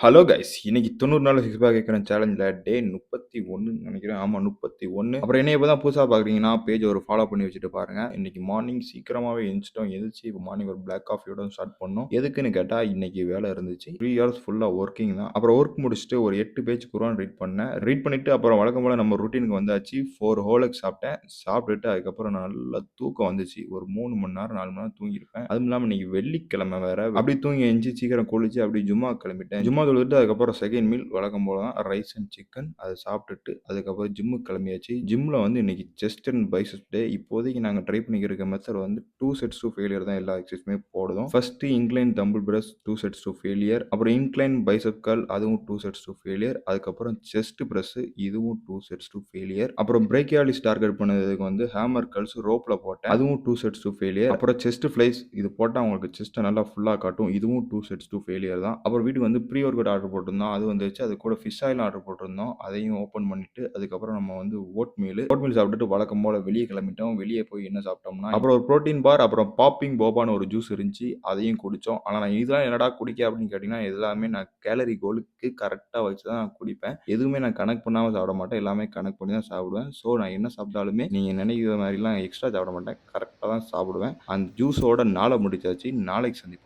Hello guys! இன்னைக்கு 90 நாள்ல six pack கேட்கிறேன் சேலஞ்சில டே 31 நெனைக்கிறேன். ஆமா 31. அப்புறம் என்னைய இப்ப தான் புதுசா பார்க்குறீங்கன்னா, பேஜ ஒரு ஃபாலோ பண்ணி வச்சுட்டு பாருங்க. இன்னைக்கு மார்னிங் சீக்கிரமாவே எந்திச்சிட்டோம். எந்திரிச்சு இப்ப மார்னிங் ஒரு பிளாக் காஃபியோட ஸ்டார்ட் பண்ணோம். எதுக்குன்னு கேட்டா, இன்னைக்கு வேலை இருந்துச்சு. 3 ஹார்ஸ் ஃபுல்லா வொர்க்கிங் தான். அப்புறம் வொர்க் முடிச்சுட்டு ஒரு 8 பேஜ் குரான் ரீட் பண்ணேன். ரீட் பண்ணிட்டு அப்புறம் வழக்கம் போல நம்ம ரொட்டீனுக்கு வந்தாச்சு. 4 ஹோலக் சாப்பிட்டேன். சாப்பிட்டுட்டு அதுக்கப்புறம் நல்லா தூக்கம் வந்துச்சு. ஒரு 3 மணி நேரம், 4 மணி நேரம் தூங்கியிருப்பேன். அதுவும் இல்லாம இன்னைக்கு வெள்ளிக்கிழமை வேற. அப்படியே தூங்கி எந்திரிச்சு சீக்கிரம் குளிச்சு அப்படியே ஜும்மாக்கு கிளம்பிட்டேன். ஜும்மா தொழுதுட்டு அதுக்கப்புறம் செகண்ட் மீல் வழக்கம் போல தான் ரைஸ் அண்ட் சிக்கன். அத சாப்பிட்டுட்டு அதுக்கப்புறம் ஜிம்முக்கு கிளம்பியாச்சு. ஜிம்ல வந்து இன்னைக்கு செஸ்ட் அண்ட் பைசெப்ஸ் டே. இப்போதைக்கு நாங்க ட்ரை பண்ணிக்கிட்டு இருக்க மெத்தட் வந்து 2 செட்ஸ் டூ ஃபெயிலியர் தான் எல்லா எக்ஸர்சைஸுமே போடுறோம். First incline dumbbell press 2 sets to failure. அப்புறம் இன்க்ளைன் பைசெப் கர்ல் அதுவும் 2 செட்ஸ் டூ ஃபெயிலியர். அதுக்கப்புறம் செஸ்ட் பிரஸ் இதுவும் 2 செட்ஸ் டூ ஃபெயிலியர். அப்புறம் பிரேக்கியாலிஸ் டார்கெட் பண்ணதுக்கு வந்து ஹேமர் கர்ல்ஸ் ரோப்ல போட்டேன். அதுவும் 2 செட்ஸ் டூ ஃபெயிலியர். அப்புறம் செஸ்ட் ஃப்ளைஸ் இது போட்டா உங்களுக்கு செஸ்ட்ட நல்லா ஃபுல்லா காட்டும். இதுவும் 2 செட்ஸ் டூ ஃபெயிலியர் தான். அப்புறம் வீட்டுக்கு வந்து ப்ரீ ஒர்க் அவுட் ஆர்டர் போட்டிருந்தோம். அது வந்துருச்சு. அது கூட ஃபிஷ் ஆயில் ஆர்டர் போட்டிருந்தோம். அதையும் ஓப்பன் பண்ணிட்டு அதுக்கப்புறம் நம்ம வந்து ஓட்மீல் சாப்பிட்டுட்டு வழக்கம் போல வெளிய கிளம்பிட்டோம். வெளிய போய் என்ன சாப்பிட்டோம்னா, அப்புறம் ஒரு புரோட்டீன் பார், அப்புறம் பாப்பிங் போபான்னு ஒரு ஜூஸ் இருந்துச்சு. அதையும் குடிச்சோம். ஆனா நான் இதெல்லாம் என்னடா குடிக்க அப்படின்னு கேட்டீங்கன்னா, எல்லாமே நான் கேலரி கோலுக்கு கரெக்ட்டா வச்சு தான் நான் குடிப்பேன். எதுவுமே நான் கணக்கு பண்ணாம சாப்பிட மாட்டேன். எல்லாமே கணக்கு பண்ணி தான் சாப்பிடுவேன். ஸோ நான் என்ன சாப்பிட்டாலுமே நீங்க நினைக்கிற மாரிலாம் எக்ஸ்ட்ரா சாப்பிட மாட்டேன். கரெக்ட்டா தான் சாப்பிடுவேன். அந்த ஜூஸோட நாள முடிச்சாச்சு. நாளைக்கு சந்திப்போம்.